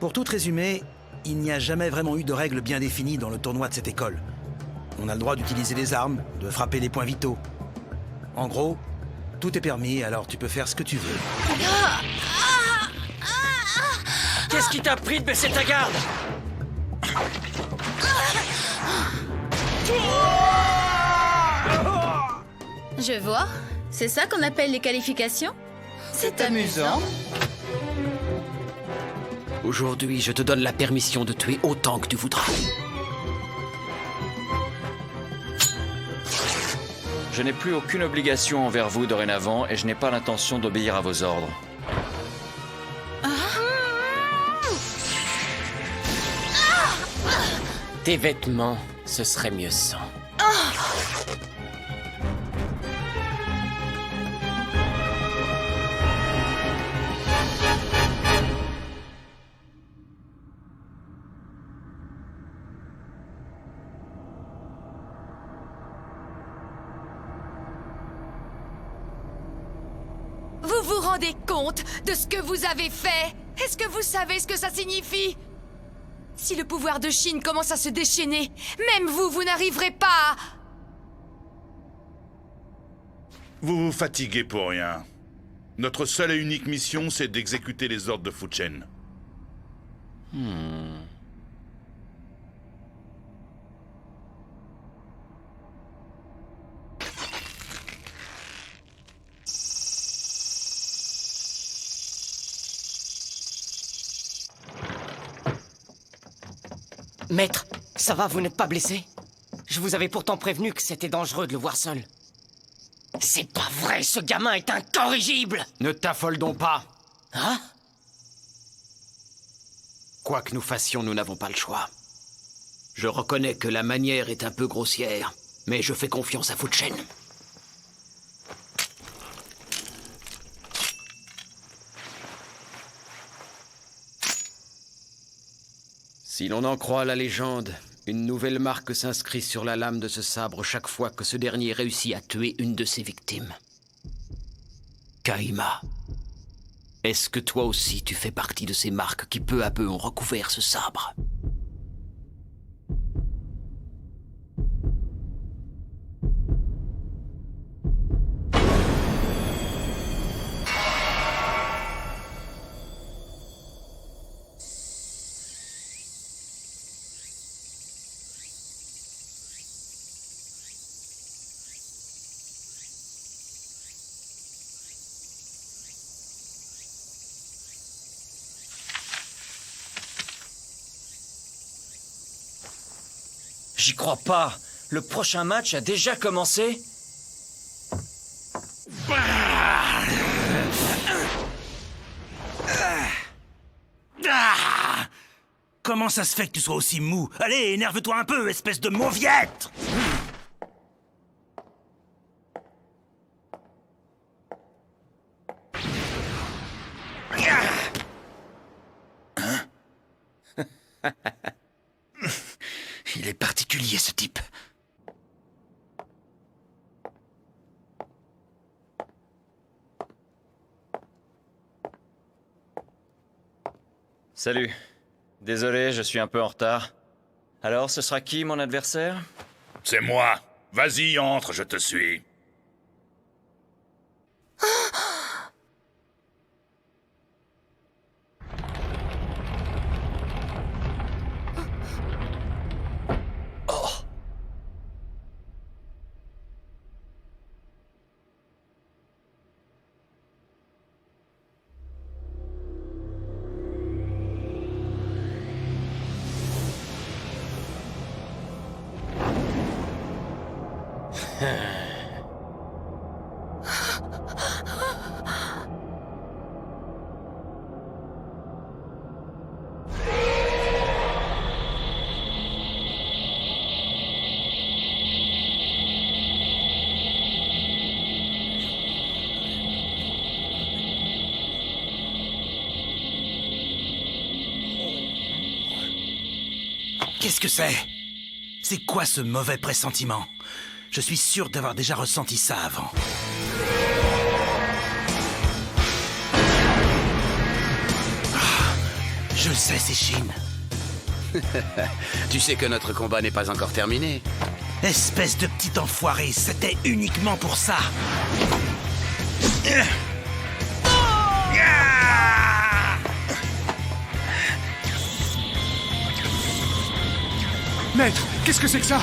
Pour tout résumer, il n'y a jamais vraiment eu de règles bien définies dans le tournoi de cette école. On a le droit d'utiliser les armes, de frapper les points vitaux. En gros, tout est permis, alors tu peux faire ce que tu veux. Qu'est-ce qui t'a pris de baisser ta garde? Je vois. C'est ça qu'on appelle les qualifications? C'est amusant. Aujourd'hui, je te donne la permission de tuer autant que tu voudras. Je n'ai plus aucune obligation envers vous dorénavant et je n'ai pas l'intention d'obéir à vos ordres. Tes vêtements, ce serait mieux sans. Vous vous rendez compte de ce que vous avez fait? Est-ce que vous savez ce que ça signifie? Si le pouvoir de Chine commence à se déchaîner, même vous, vous n'arriverez pas à... Vous vous fatiguez pour rien. Notre seule et unique mission, c'est d'exécuter les ordres de Fu Chen. Maître, ça va, vous n'êtes pas blessé? Je vous avais pourtant prévenu que c'était dangereux de le voir seul. C'est pas vrai, ce gamin est incorrigible! Ne t'affole donc pas. Hein? Quoi que nous fassions, nous n'avons pas le choix. Je reconnais que la manière est un peu grossière, mais je fais confiance à Fu Chen. Si l'on en croit la légende, une nouvelle marque s'inscrit sur la lame de ce sabre chaque fois que ce dernier réussit à tuer une de ses victimes. Kahima, est-ce que toi aussi tu fais partie de ces marques qui peu à peu ont recouvert ce sabre ? J'y crois pas. Le prochain match a déjà commencé? Comment ça se fait que tu sois aussi mou? Allez, énerve-toi un peu, espèce de mauviette! Il est particulier, ce type. Salut. Désolé, je suis un peu en retard. Alors, ce sera qui, mon adversaire? C'est moi. Vas-y, entre, je te suis. Qu'est-ce que c'est? C'est quoi ce mauvais pressentiment? Je suis sûr d'avoir déjà ressenti ça avant. Je le sais, c'est Shin. Tu sais que notre combat n'est pas encore terminé. Espèce de petit enfoiré, c'était uniquement pour ça. Maître, qu'est-ce que c'est que ça?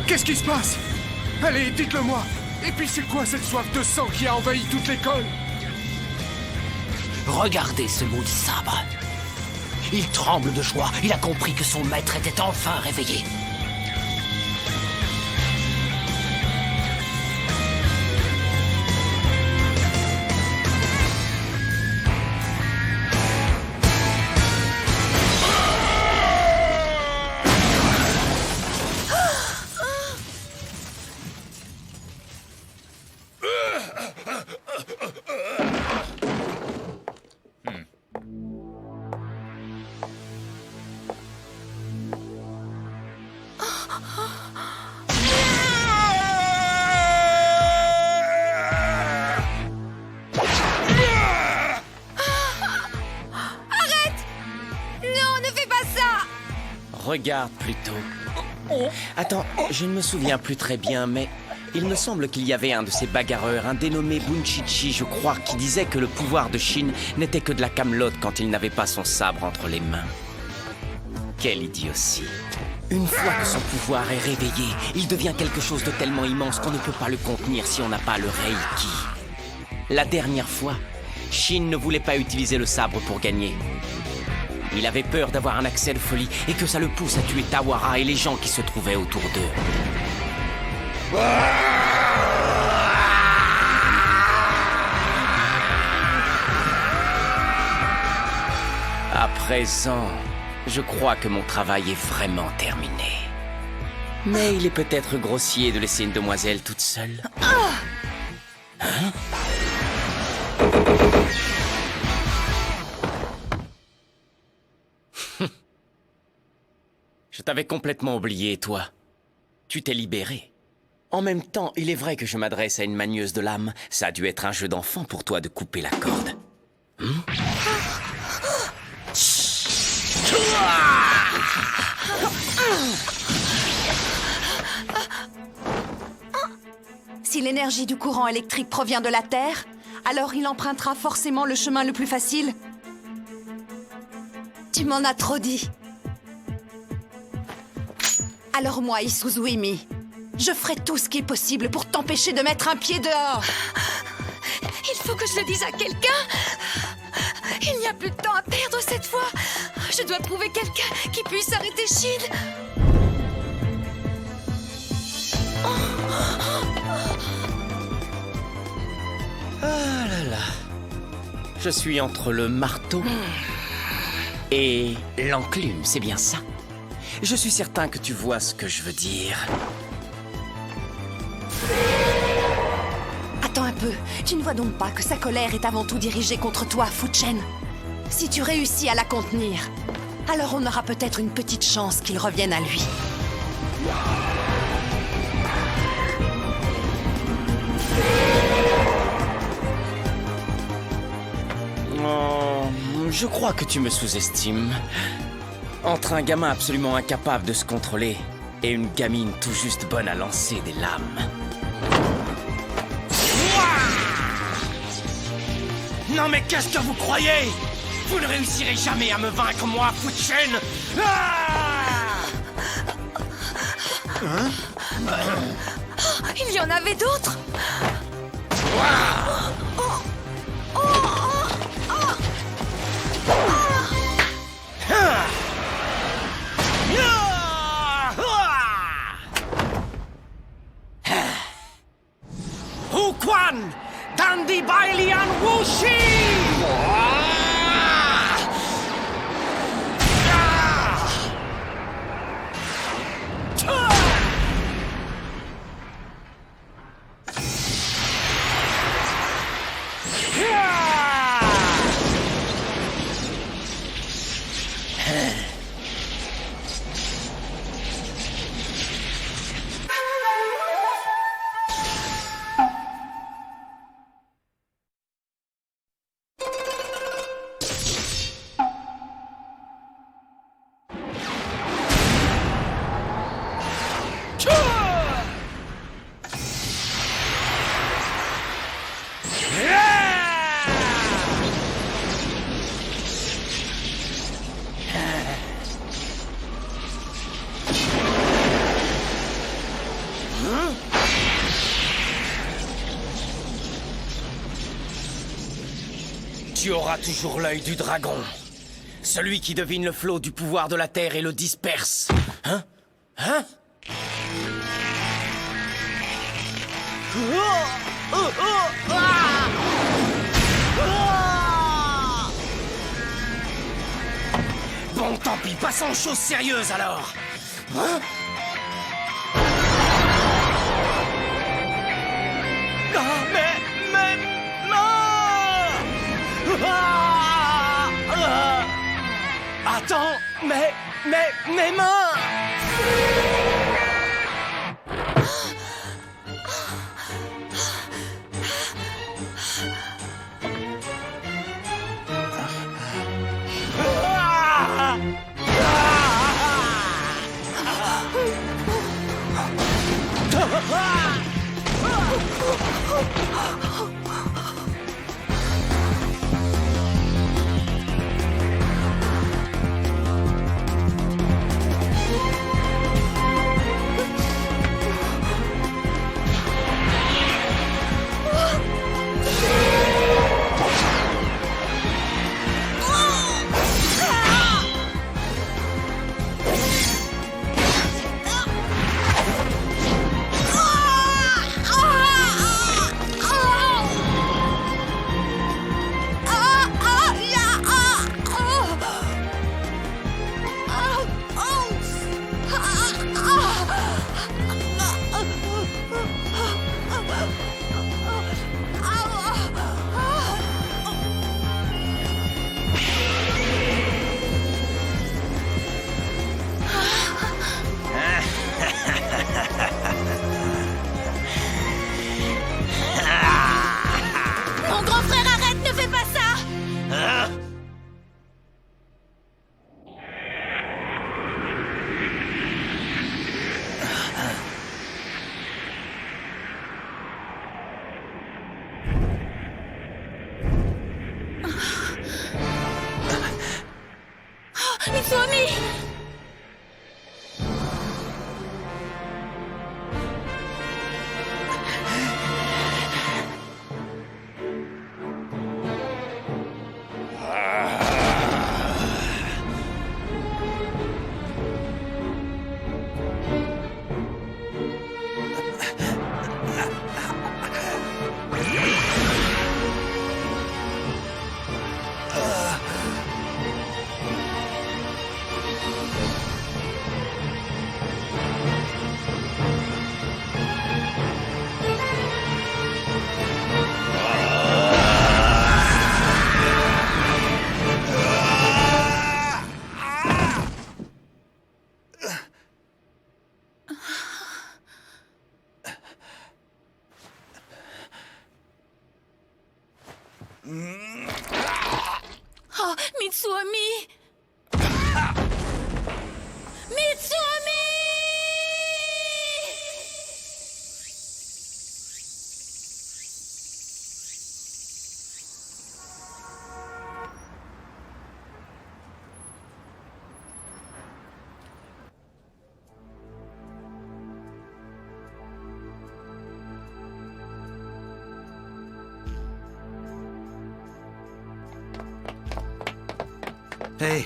Qu'est-ce qui se passe? Allez, dites-le-moi. Et puis c'est quoi cette soif de sang qui a envahi toute l'école? Regardez ce maudit sabre. Il tremble de joie. Il a compris que son maître était enfin réveillé. Regarde plutôt. Attends, je ne me souviens plus très bien, mais il me semble qu'il y avait un de ces bagarreurs, un dénommé Bunchichi, je crois, qui disait que le pouvoir de Shin n'était que de la camelote quand il n'avait pas son sabre entre les mains. Quelle idiotie. Une fois que son pouvoir est réveillé, il devient quelque chose de tellement immense qu'on ne peut pas le contenir si on n'a pas le Reiki. La dernière fois, Shin ne voulait pas utiliser le sabre pour gagner. Il avait peur d'avoir un accès de folie et que ça le pousse à tuer Tawara et les gens qui se trouvaient autour d'eux. À présent, je crois que mon travail est vraiment terminé. Mais il est peut-être grossier de laisser une demoiselle toute seule. Hein? Je t'avais complètement oublié, toi. Tu t'es libéré. En même temps, il est vrai que je m'adresse à une manieuse de l'âme. Ça a dû être un jeu d'enfant pour toi de couper la corde. Si l'énergie du courant électrique provient de la Terre, alors il empruntera forcément le chemin le plus facile. Tu m'en as trop dit. Alors moi, Isuzuimi, je ferai tout ce qui est possible pour t'empêcher de mettre un pied dehors. Il faut que je le dise à quelqu'un. Il n'y a plus de temps à perdre cette fois. Je dois trouver quelqu'un qui puisse arrêter Shin. Ah là là. Je suis entre le marteau et l'enclume, c'est bien ça? Je suis certain que tu vois ce que je veux dire. Attends un peu, tu ne vois donc pas que sa colère est avant tout dirigée contre toi, Fuchen? Si tu réussis à la contenir, alors on aura peut-être une petite chance qu'il revienne à lui. Oh, je crois que tu me sous-estimes. Entre un gamin absolument incapable de se contrôler et une gamine tout juste bonne à lancer des lames. Non mais qu'est-ce que vous croyez? Vous ne réussirez jamais à me vaincre, moi, Fuchen! Il y en avait d'autres. Huquan! Dandi Bailian Wushi! Tu auras toujours l'œil du dragon. Celui qui devine le flot du pouvoir de la Terre et le disperse. Hein? Hein? Bon, tant pis, passons aux choses sérieuses alors. Hein? Attends, mes mains! Mon grand frère, arrête, ne fais pas ça! Mitsuomi! Oh, Mitsuomi! Mitsuomi! Hé!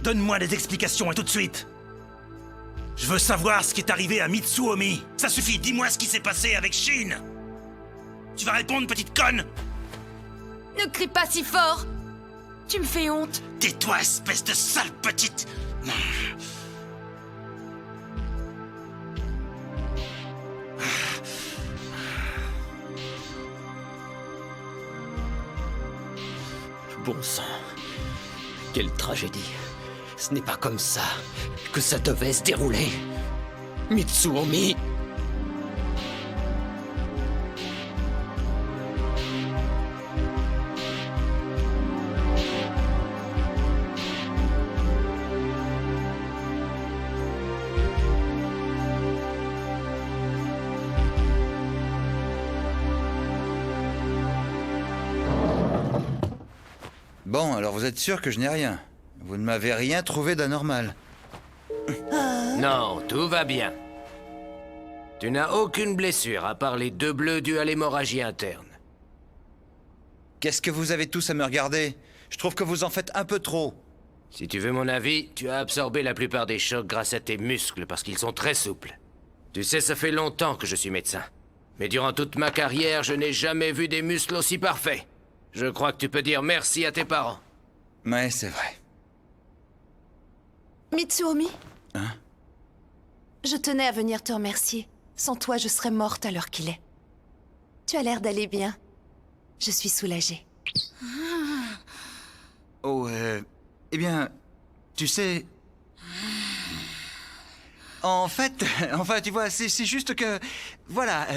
Donne-moi des explications et tout de suite! Je veux savoir ce qui est arrivé à Mitsuomi! Ça suffit, dis-moi ce qui s'est passé avec Shin! Tu vas répondre, petite conne? Ne crie pas si fort! Tu me fais honte! Tais-toi, espèce de sale petite... Bon sang. Quelle tragédie. Ce n'est pas comme ça que ça devait se dérouler. Mitsuomi. Bon, alors vous êtes sûr que je n'ai rien? Vous ne m'avez rien trouvé d'anormal? Non, tout va bien. Tu n'as aucune blessure, à part les 2 bleus dus à l'hémorragie interne. Qu'est-ce que vous avez tous à me regarder? Je trouve que vous en faites un peu trop. Si tu veux mon avis, tu as absorbé la plupart des chocs grâce à tes muscles parce qu'ils sont très souples. Tu sais, ça fait longtemps que je suis médecin. Mais durant toute ma carrière, je n'ai jamais vu des muscles aussi parfaits. Je crois que tu peux dire merci à tes parents. Ouais, c'est vrai. Mitsuomi, Hein? je tenais à venir te remercier. Sans toi, je serais morte à l'heure qu'il est. Tu as l'air d'aller bien. Je suis soulagée. Oh, eh bien, tu sais... En fait, enfin, tu vois, c'est juste que... Voilà,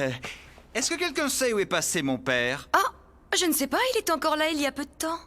est-ce que quelqu'un sait où est passé mon père? Ah, je ne sais pas, il est encore là il y a peu de temps.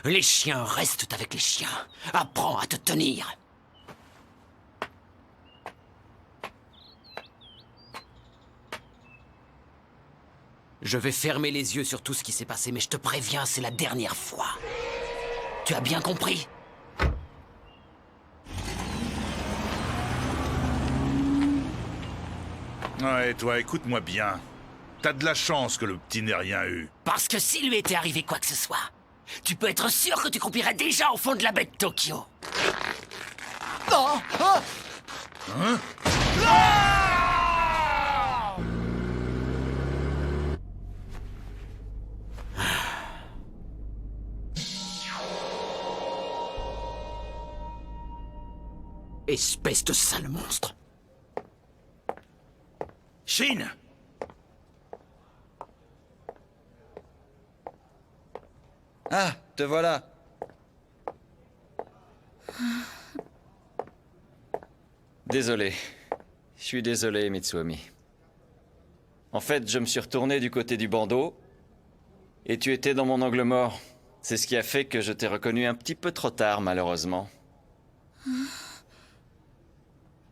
Les chiens restent avec les chiens. Apprends à te tenir. Je vais fermer les yeux sur tout ce qui s'est passé, mais je te préviens, c'est la dernière fois. Tu as bien compris? Ouais, toi, écoute-moi bien. T'as de la chance que le petit n'ait rien eu. Parce que s'il lui était arrivé quoi que ce soit, tu peux être sûr que tu croupierais déjà au fond de la baie de Tokyo. Oh, oh. Hein? Espèce de sale monstre. Shin! Ah, te voilà. Désolé. Je suis désolé, Mitsuomi. En fait, je me suis retourné du côté du bandeau, et tu étais dans mon angle mort. C'est ce qui a fait que je t'ai reconnu un petit peu trop tard, malheureusement.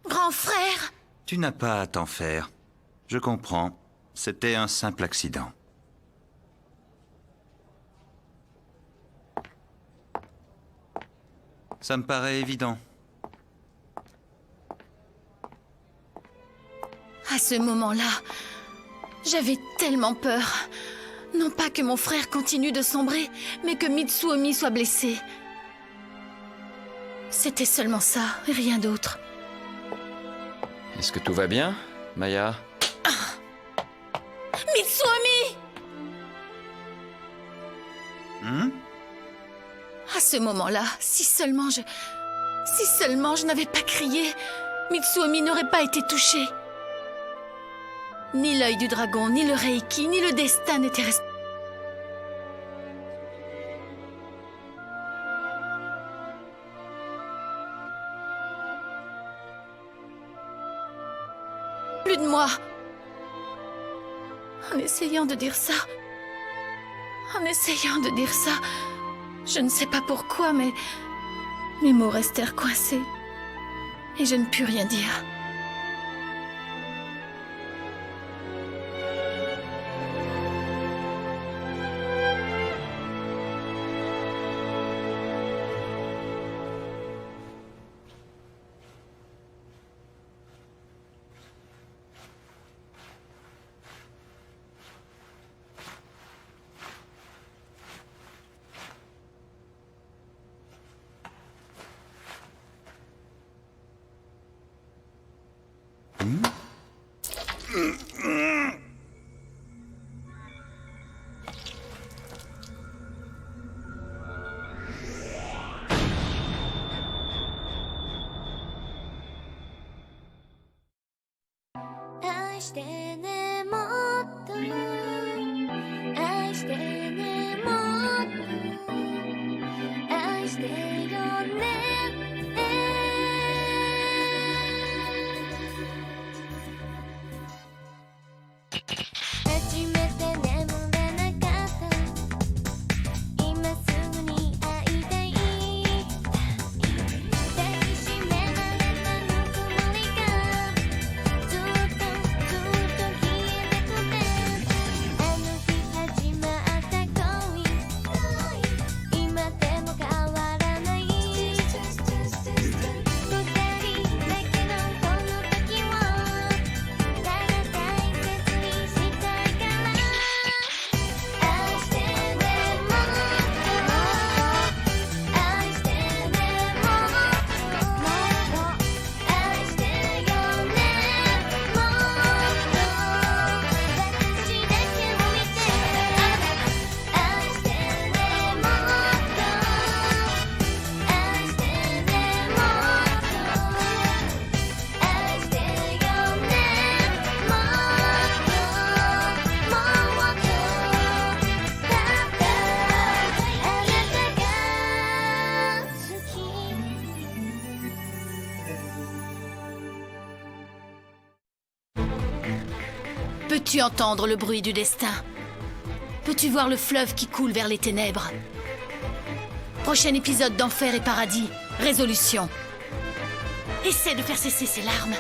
Grand frère! Tu n'as pas à t'en faire. Je comprends. C'était un simple accident. Ça me paraît évident. À ce moment-là, j'avais tellement peur. Non pas que mon frère continue de sombrer, mais que Mitsuomi soit blessé. C'était seulement ça, et rien d'autre. Est-ce que tout va bien, Maya? Mitsuomi! À ce moment-là, si seulement je n'avais pas crié, Mitsuomi n'aurait pas été touché. Ni l'œil du dragon, ni le Reiki, ni le destin n'étaient restés. Plus de moi. En essayant de dire ça, je ne sais pas pourquoi, mais mes mots restèrent coincés et je ne pus rien dire. Peux-tu entendre le bruit du destin? Peux-tu voir le fleuve qui coule vers les ténèbres? Prochain épisode d'Enfer et Paradis, résolution. Essaie de faire cesser ces larmes.